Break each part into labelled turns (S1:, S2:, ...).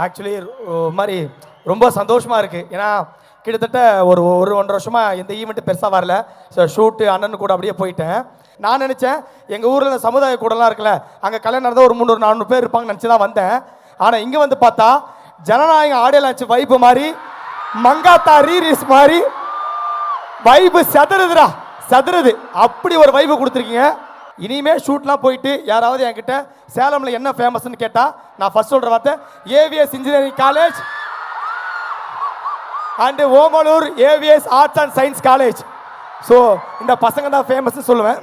S1: Actually மாதிரி ரொம்ப சந்தோஷமாக இருக்குது. ஏன்னா கிட்டத்தட்ட ஒரு 1.5 வருஷமாக எந்த ஈவெண்ட்டு பெருசாக வரல. ஸோ ஷூட்டு அண்ணன் கூட அப்படியே போயிட்டேன். நான் நினச்சேன் எங்கள் ஊரில் சமுதாய கூடலாம் இருக்குல்ல, அங்கே கல்யாணம் நடந்தால் ஒரு 300-400 பேர் இருப்பாங்கன்னு நினச்சி தான் வந்தேன். ஆனால் இங்கே வந்து பார்த்தா ஜனநாயகம் ஆடியோ லான்ச் வைப்பு மாதிரி, மங்காத்தா ரீரீஸ் மாதிரி வைப்பு சதுருது. அப்படி ஒரு வைப்பு கொடுத்துருக்கீங்க. இனிமே ஷூட்லாம் போயிட்டு யாராவது என்கிட்ட சேலமில் என்ன ஃபேமஸ்ன்னு கேட்டால் நான் ஃபர்ஸ்ட் சொல்கிற வார்த்தை AVS engineering college and Omalur AVS arts and science college. So இந்த பசங்க தான் ஃபேமஸ்ன்னு சொல்லுவேன்.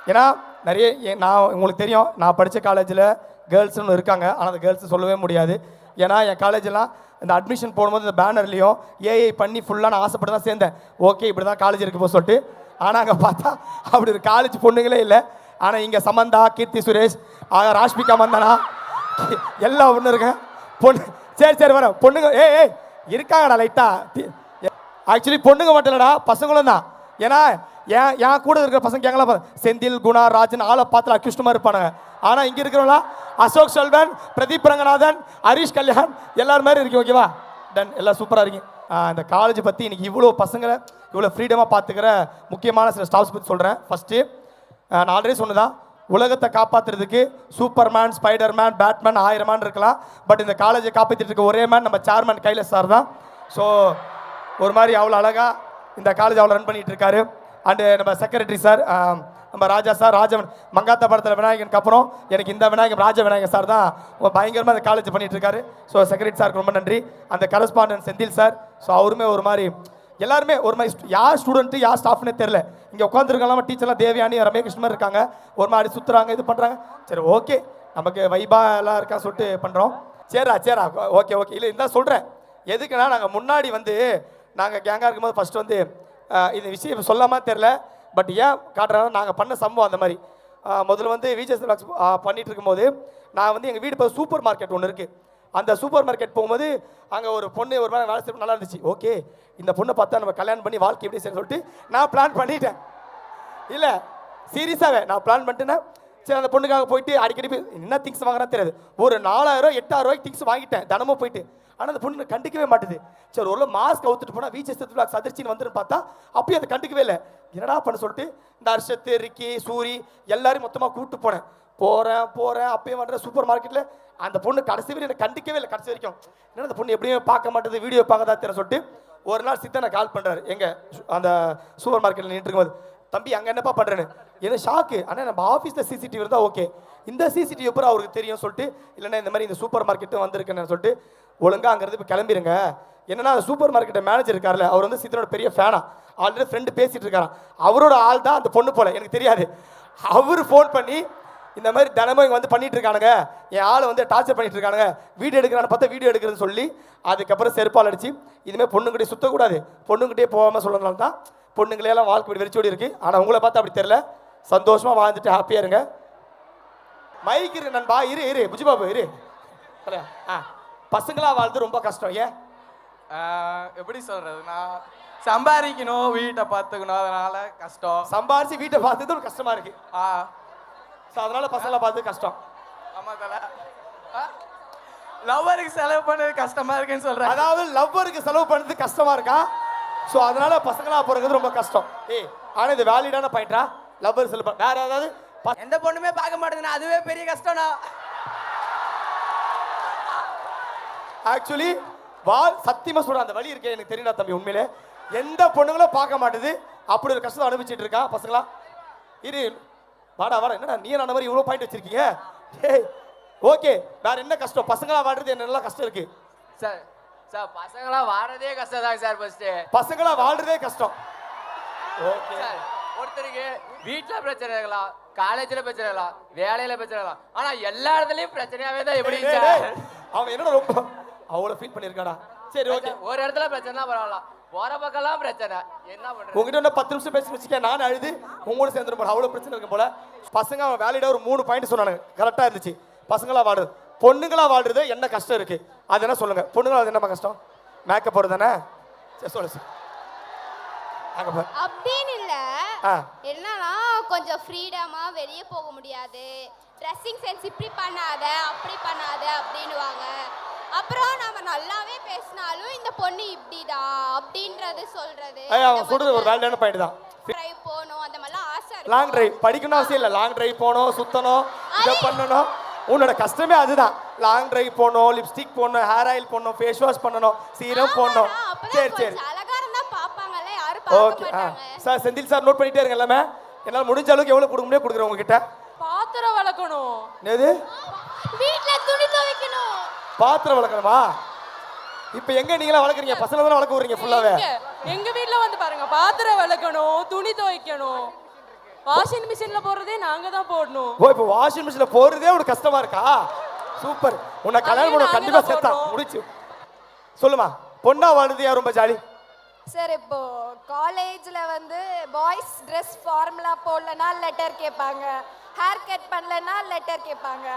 S1: ஏன்னா நிறைய நான் உங்களுக்கு தெரியும், நான் படித்த காலேஜில் கேர்ள்ஸ்னு இருக்காங்க. ஆனால் அந்த கேர்ள்ஸ் சொல்லவே முடியாது. ஏன்னா என் காலேஜெல்லாம் இந்த அட்மிஷன் போடும்போது இந்த பேனர்லேயும் ஏஐ பண்ணி ஃபுல்லாக நான் ஆசைப்பட்டு தான் சேர்ந்தேன். ஓகே இப்படி தான் காலேஜ் இருக்கு போய் சொல்லிட்டு. ஆனால் அங்கே பார்த்தா அப்படி ஒரு காலேஜ் பொண்ணுங்களே இல்லை. ஆனால் இங்கே சமந்தா, கீர்த்தி சுரேஷ், ராஷ்மிகா மந்தனா எல்லாம் ஒன்று இருக்கேன். பொண்ணு சரி வர பொண்ணுங்க ஏய் இருக்காங்கடா லைட்டாக. ஆக்சுவலி பொண்ணுங்க மட்டும் இல்லைடா, பசங்களும் தான். ஏன்னா என் கூட இருக்கிற பசங்க கேங்கலாம் செந்தில், குணா, ராஜன் ஆளை பார்த்து அக்யூஸ்டுமா இருப்பானுங்க. ஆனால் இங்கே இருக்கிறவங்களா அசோக் செல்வன், பிரதீப் ரங்கநாதன், ஹரிஷ் கல்யாண் எல்லாரும் மாதிரி இருக்கு. ஓகேவா? டன் எல்லாம் சூப்பராக இருக்கீங்க. இந்த காலேஜ் பற்றி இன்றைக்கி இவ்வளோ பசங்களை இவ்வளோ ஃப்ரீடமாக பார்த்துக்கிற முக்கியமான சில ஸ்டாஃப்ஸ் பற்றி சொல்கிறேன். ஃபஸ்ட்டு நான் ஆல்ரெடி சொன்னதான், உலகத்தை காப்பாற்றுறதுக்கு சூப்பர்மேன், ஸ்பைடர்மேன், பேட்மேன் 1000 மேன் இருக்கலாம். பட் இந்த காலேஜை காப்பாற்றிட்டு இருக்க ஒரே மேன் நம்ம சேர்மேன் கைலாஷ் சார் தான். ஸோ ஒரு மாதிரி அவ்வளோ அழகாக இந்த காலேஜ் அவ்வளோ ரன் பண்ணிகிட்டு இருக்காரு. அண்டு நம்ம செக்ரட்டரி சார், நம்ம ராஜா சார், ராஜவன் மங்காத்தா படத்தில் விநாயகனுக்கு அப்புறம் எனக்கு இந்த விநாயகன் ராஜ விநாயகன் சார் தான் பயங்கரமாக அந்த காலேஜ் பண்ணிட்டு இருக்காரு. ஸோ செக்ரட்டரி சாருக்கு ரொம்ப நன்றி. அந்த கரஸ்பாண்டன்ட் செந்தில் சார், ஸோ அவருமே ஒரு மாதிரி எல்லாருமே ஒரு மாதிரி யார் ஸ்டூடெண்ட்டு யார் ஸ்டாஃப்னே தெரில. இங்கே உட்காந்துருக்கலாம் டீச்சர்லாம் தேவயானி, ரமேகிருஷ்ணன் இருக்காங்க. ஒரு மாதிரி சுற்றுறாங்க, இது பண்ணுறாங்க. சரி ஓகே நமக்கு வைபா எல்லாம் இருக்கா சொல்லிட்டு பண்ணுறோம். சரிடா ஓகே இல்லை இருந்தால் சொல்கிறேன். எதுக்குன்னா நாங்கள் முன்னாடி வந்து நாங்கள் கேங்காக இருக்கும்போது ஃபஸ்ட்டு வந்து இந்த விஷயம் சொல்லாமல் தெரில. பட் ஏன் காட்டுறாங்க, நாங்கள் பண்ண சம்பவம் அந்த மாதிரி. முதல்ல வந்து விஜேஎஸ் பண்ணிகிட்டு இருக்கும்போது நான் வந்து எங்கள் வீடு இப்போ சூப்பர் மார்க்கெட் ஒன்று இருக்குது. அந்த சூப்பர் மார்க்கெட் போகும்போது அங்கே ஒரு பொண்ணு ஒரு மாதிரி வேலை செய்ய நல்லா இருந்துச்சு. ஓகே இந்த பொண்ணை பார்த்தா நம்ம கல்யாணம் பண்ணி வாழ்க்கை எப்படி செய்யணும்னு சொல்லிட்டு நான் பிளான் பண்ணிட்டேன். இல்லை சீரியஸாகவே நான் பிளான் பண்ணிட்டேன்னா சரி அந்த பொண்ணுக்காக போயிட்டு அடிக்கடி என்ன திங்ஸ் வாங்குறான்னு தெரியாது. ஒரு 4000 8000 திங்ஸ் வாங்கிட்டேன் தினமும் போயிட்டு. ஆனால் அந்த பொண்ணு கண்டுக்கவே மாட்டுது. சரி ஒரு மாஸ்க் அவுத்துட்டு போனால் விஜேஎஸ் அதிர்ச்சின்னு வந்துன்னு பார்த்தா அப்பயும் அதை கண்டுக்கவே இல்லை. என்னடா பண்ண சொல்லிட்டு இந்த அர்ஷத்து, ரிக்கி, சூரி எல்லாரையும் மொத்தமாக கூப்பிட்டு போகிறேன் அப்பயும் பண்ணுற சூப்பர் மார்க்கெட்டில் அந்த பொண்ணு கடைசி வரைக்கும் எனக்கு கண்டிக்கவே இல்லை. கடைசி வரைக்கும் ஏன்னா அந்த பொண்ணு எப்படியும் பார்க்க மாட்டேது, வீடியோ பார்க்க தான் தெரியும் சொல்லிட்டு ஒரு நாள் சித்தனை கால் பண்ணுறாரு எங்கள் அந்த சூப்பர் மார்க்கெட்டில் நின்றுட்டு இருக்கும்போது, தம்பி அங்கே என்னப்பா பண்ணுறேன்னு. ஏன்னா ஷாக்கு. ஆனால் நம்ம ஆஃபீஸில் சிசிடிவி இருந்தால் ஓகே, இந்த சிசிடிவி எப்போ அவருக்கு தெரியும் சொல்லிட்டு இல்லைன்னா இந்த மாதிரி இந்த சூப்பர் மார்க்கெட்டு வந்திருக்கேன்னு சொல்லிட்டு ஒழுங்காக அங்கேருந்து இப்போ கிளம்பிடுங்க. என்னன்னா அந்த சூப்பர் மார்க்கெட்டை மேனேஜர் இருக்கார்ல, அவர் வந்து சித்தனோட பெரிய ஃபேனா, ஆல்ரெடி ஃப்ரெண்டு பேசிகிட்டு இருக்காராம். அவரோட ஆள் தான் அந்த பொண்ணு போல, எனக்கு தெரியாது. அவர் ஃபோன் பண்ணி இந்த மாதிரி தினமும் இங்கே வந்து பண்ணிட்டு இருக்கானுங்க, என் ஆளை வந்து டார்ச்சர் பண்ணிட்டு இருக்கானுங்க, வீடியோ எடுக்கிறான்னு பார்த்தா வீடியோ எடுக்கிறதுன்னு சொல்லி அதுக்கப்புறம் செருப்பால் அடிச்சு இனிமேல் பொண்ணுங்கிட்டே சுற்றக்கூடாது, பொண்ணுங்கிட்டே போகாமல் சொல்கிறதுனால தான் பொண்ணுங்களெல்லாம் வாழ்க்கை வெறிச்சோடி இருக்குது. ஆனால் உங்களை பார்த்தா அப்படி தெரியல. சந்தோஷமாக வாழ்ந்துட்டு ஹாப்பியாக இருங்க. மைக் இருக்கு நண்பா, இரு புஜிபாபு இரு. பசங்களாக வாழ்ந்து ரொம்ப கஷ்டம். ஏன்
S2: எப்படி சொல்றது, நான் சம்பாதிக்கணும், வீட்டை பார்த்துக்கணும், அதனால கஷ்டம்.
S1: சம்பாரிச்சு வீட்டை பார்த்தது ஒரு கஷ்டமா இருக்கு. அதனால பசங்களை பார்த்து கஷ்டம்.
S2: ஆமா தல, லவ்வருக்கு செலவு பண்ணது கஷ்டமா இருக்குன்னு சொல்றேன்.
S1: அதாவது லவ்வருக்கு செலவு பண்ணது கஷ்டமா இருக்கா? ஸோ அதனால பசங்களா போறது ரொம்ப கஷ்டம். ஆனால் இது வேலிடான பாயிண்டா? லவ்வர் செலவு வேற ஏதாவது
S2: எந்த பொண்ணுமே பார்க்க மாட்டேங்குது, அதுவே பெரிய கஷ்டம்னா.
S1: ஆக்சுவலி சத்தியமா சொல்ற அந்த வழி இருக்கே எனக்கு தெரியல தம்பி. உண்மையிலே எந்த பொண்ணுங்களும் பார்க்க மாட்டேது, அப்படி ஒரு கஷ்டம் அனுபவிச்சுட்டு இருக்கா பசங்களா. இரு வாடா என்னடா நீ அந்த மாதிரி இவ்வளோ பாயிண்ட் வச்சிருக்கீங்க. ஓகே வேற என்ன கஷ்டம்? பசங்களா வாழ்றது என்னெல்லாம் கஷ்டம் இருக்கு
S2: சார்? சார் பசங்களா வாழ்றதே கஷ்டம் தான் சார். ஃபர்ஸ்ட்
S1: பசங்களா வாழ்றதே கஷ்டம். ஓகே
S2: சார், ஒருத்தருக்கு வீட்டுல பிரச்சனை இருக்கலாம், காலேஜ்ல பிரச்சனை இருக்கலாம், வேலையில பிரச்சனை இருக்கலாம், ஆனா எல்லா இடத்துலயும் பிரச்சனையாவே தான். எப்படி சார்
S1: அவன் என்னடா ரொம்ப அவ்வளோ ஃபீல் பண்ணியிருக்காடா. சரி ஓகே,
S2: ஒரு இடத்துல பிரச்சனை தான் பரவாயில்ல, போற பக்கம்லாம் பிரச்சனை. என்ன பண்றது?
S1: உங்ககிட்ட இன்னும் 10 நிமிஷம் பேசி வச்சுக்க, நான் அழுது உங்களோட சேர்ந்துட்டு போல அவ்வளோ பிரச்சனை இருக்கும் போல. பசங்க அவன் வேலையிட ஒரு 3 பாயிண்ட் சொன்னாங்க, கரெக்டாக இருந்துச்சு. பசங்களா வாழ்றது, பொண்ணுங்களா வாழ்றது என்ன கஷ்டம் இருக்கு அது என்ன சொல்லுங்க. பொண்ணுங்களா அது என்ன கஷ்டம்? மேக்கப் போடுறது தானே. சரி சொல்லு சார்.
S3: அப்படின்னு இல்ல, என்னன்னா கொஞ்சம் ஃப்ரீடமா வெளியே போக முடியாது, ட்ரெஸ்ஸிங் சென்ஸ் இப்படி பண்ணாத அப்படி பண்ணாத அப்படின்னுவாங்க. அப்புறம் நம்ம நல்லாவே பேசினாலும் இந்த பொண்ணு இப்படிடா அப்படின்றது சொல்றது
S1: அவன் சொல்றது ஒரு வேலையான பாயிண்ட் தான்.
S3: டிரைவ் போகணும் அந்த மாதிரிலாம் ஆசை இருக்கு.
S1: லாங் டிரைவ் படிக்கணும் அவசியம் இல்லை. லாங் டிரைவ் போகணும், சுத்தணும், இதை பண்ணணும். உன்னோட கஷ்டமே அதுதான். லாங் டிரைவ் போகணும், லிப்ஸ்டிக் போடணும், ஹேர் ஆயில் போடணும், ஃபேஸ் வாஷ் பண்ணணும், சீரம் போடணும். சரி சரி
S3: அழகா இருந்தா பாப்பாங்கல்ல, யாரும் பார்க்க
S1: ஓகே.
S3: மாட்டாங்க.
S1: சார் செந்தில் சார் நோட் பண்ணிட்டே இருங்க எல்லாமே. என்னால் முடிஞ்ச அளவுக்கு எவ்வளோ கொடுக்க முடியும் கொடுக்குறேன் உங்ககிட்ட.
S4: பாத்திரம் வளர்க்கணும்.
S1: எது?
S3: வீட்ல துணி துவைக்கணும்.
S1: பாத்திரம் வளர்க்கணுமா? இப்போ எங்க நீங்களா வளர்க்குறீங்க? பசங்க தானே வளர்க்க விடுறீங்க ஃபுல்லாவே.
S4: எங்க வீட்ல வந்து பாருங்க, பாத்திரம் வளர்க்கணும், துணி துவைக்கணும். வாஷிங் மிஷின்ல போறதே நாங்க தான் போடணும்.
S1: ஓ இப்போ வாஷிங் மிஷின்ல போறதே ஒரு கஷ்டமா இருக்கா? சூப்பர். உன்னை கல்யாணம் பண்ண கண்டிப்பா சேர்த்தா முடிச்சு. சொல்லுமா, பொண்ணா வாழ்றது யார் ரொம்ப ஜாலி?
S5: சார் இப்போ காலேஜ்ல வந்து பாய்ஸ் ட்ரெஸ் ஃபார்முலா போடலனா லெட்டர் கேட்பாங்க, ஹேர் கட் பண்ணலனா லெட்டர் கேட்பாங்க.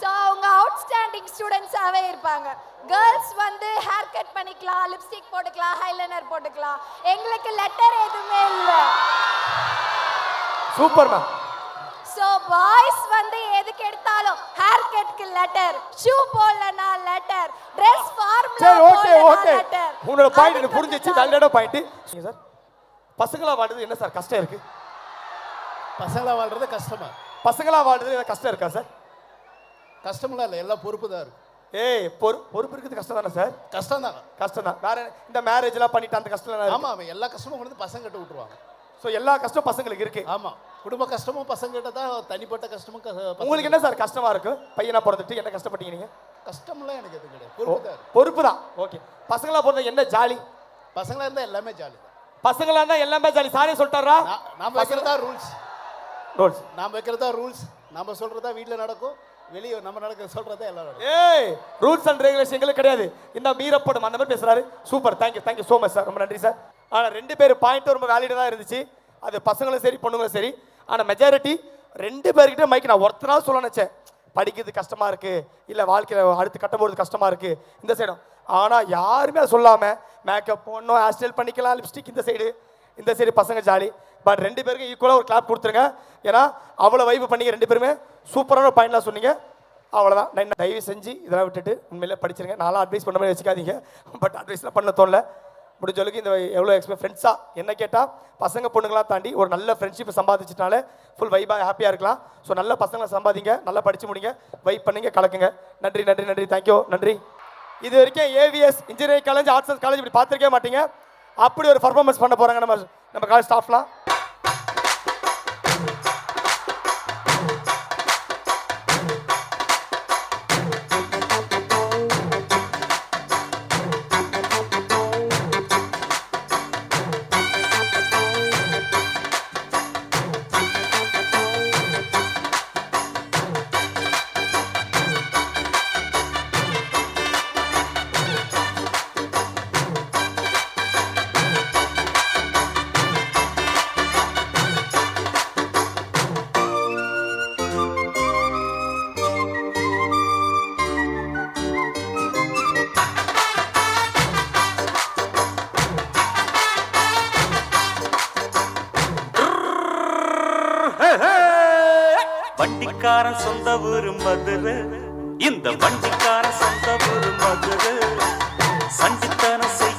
S5: ஸோ அவங்க அவுட்ஸ்டாண்டிங் ஸ்டூடெண்ட்ஸாகவே இருப்பாங்க. கேர்ள்ஸ் வந்து ஹேர் கட் பண்ணிக்கலாம், லிப்ஸ்டிக் போட்டுக்கலாம், ஹைலைனர் போட்டுக்கலாம். எங்களுக்கு லெட்டர் எதுவுமே இல்லை.
S1: Super ma'am.
S5: ஸோ பாய்ஸ் வந்து எதுக்கு எடுத்தாலும் ஹேர் கட்க்கு லெட்டர், ஷூ போடலனா லெட்டர், ட்ரெஸ் ஃபார்முலா
S1: சரி ஓகே ஓகே.
S5: லெட்டர்.
S1: உங்களோட பாயிண்ட் எனக்கு புரிஞ்சிச்சு. வேலிடான பாயிண்ட். சார் பசங்களா வாழ்றது என்ன சார் கஷ்டம் இருக்கு?
S6: பசங்களா வாழ்றது கஷ்டமா?
S1: பசங்களா வாழ்றது என்ன கஷ்டம் இருக்கா சார்?
S6: கஷ்டமெல்லாம் இல்லை, எல்லாம் பொறுப்பு தான் இருக்கு.
S1: ஏய் பொறுப்பு இருக்கிறது கஷ்டம் தானே சார்?
S6: கஷ்டம் தான்.
S1: கஷ்டம் தான். வேற இந்த மேரேஜ் எல்லாம் பண்ணிட்டு அந்த கஷ்டம் எல்லாம்
S6: ஆமா, அவன் எல்லா கஷ்டமும் கொண்டு வந்து பசங்க கிட்ட விட்டுருவாங்க.
S1: ஸோ எல்லா கஷ்டம் பசங்களுக்கு இருக்கு.
S6: ஆமா, குடும்ப கஷ்டமும் பசங்க கிட்ட தான், தனிப்பட்ட கஷ்டமும்
S1: உங்களுக்கு என்ன சார் கஷ்டமா இருக்கு? பையனா பிறந்துட்டு என்ன கஷ்டப்பட்டீங்க நீங்க?
S6: கஷ்டம்லாம் எனக்கு எதுவும் கிடையாது, பொறுப்பு தான் இருக்கு.
S1: பொறுப்பு தான். ஓகே. பசங்களா பிறந்த என்ன ஜாலி?
S6: பசங்களா இருந்தா எல்லாமே ஜாலி தான்.
S1: பசங்களா இருந்தா எல்லாமே ஜாலி. சாரே சொல்லிட்டாரா?
S6: நாம வைக்கிறதா ரூல்ஸ்.
S1: ரூல்ஸ்
S6: நாம வைக்கிறதா ரூல்ஸ். நம்ம சொல்றதா வீட்டில் நடக்கும், வெளியே நம்ம நடக்க சொல்றதா எல்லாம் நடக்கும்.
S1: ஏய் ரூல்ஸ் அண்ட் ரெகுலேஷன் எங்களுக்கு கிடையாது. இந்த மீறப்படும் அந்த மாதிரி பேசுறாரு. Super. Thank you so much sir. ரொம்ப நன்றி சார். ஆனால் 2 பேர் பாயிண்ட் ரொம்ப வேலிடாக தான் இருந்துச்சு. அது பசங்களும் சரி பொண்ணுங்களும் சரி. ஆனால் மெஜாரிட்டி 2 பேர்கிட்ட மைக் நான் ஒருத்தராக சொல்ல நினச்சேன். படிக்கிறது கஷ்டமா இருக்கு, இல்லை வாழ்க்கையில் அடுத்து கட்ட போகிறது கஷ்டமா இருக்கு இந்த சைடும். ஆனால் யாருமே அதை சொல்லாமல் மேக்கப் போடணும், ஹேர் ஸ்டைல் பண்ணிக்கலாம், லிப்ஸ்டிக் இந்த சைடு பசங்க ஜாலி. பட் 2 பேருக்கும் ஈக்குவலாக ஒரு கிளாப் கொடுத்துருங்க. ஏன்னா அவ்வளோ வைப்பு பண்ணீங்க 2 பேருமே. சூப்பரான பாயிண்ட்லாம் சொன்னீங்க. அவ்வளோதான். நான் தயவு செஞ்சு இதெல்லாம் விட்டுட்டு உண்மையிலே படிச்சிருங்க. நான்லாம் அட்வைஸ் பண்ண மாதிரி வச்சுக்காதீங்க. பட் அட்வைஸ்லாம் பண்ண தோணல. முடிஞ்ச அளவுக்கு இந்த எவ்வளோ ஃப்ரெண்ட்ஸாக என்ன கேட்டால் பசங்க பொண்ணுங்களாம் தாண்டி ஒரு நல்ல ஃப்ரெண்ட்ஷிப்பை சம்பாதிச்சிட்டாலே ஃபுல் வைபாக ஹாப்பியாக இருக்கலாம். ஸோ நல்ல பசங்களை சம்பாதிங்க, நல்லா படித்து முடிங்க, வைப் பண்ணுங்க, கலக்குங்க. நன்றி தேங்க்யூ. நன்றி. இது வரைக்கும் AVS engineering college, arts and college இப்படி பார்த்துருக்கே மாட்டீங்க. அப்படி ஒரு பர்ஃபார்மன்ஸ் பண்ண போகிறாங்க நம்ம காலேஜ் ஸ்டாஃப்லாம்.
S7: வண்டிக்காரன் சொந்த ஊரு மதுரை, இந்த வண்டிக்காரன் சொந்த ஊரு மதுரை. சண்டித்தனம் செய்ய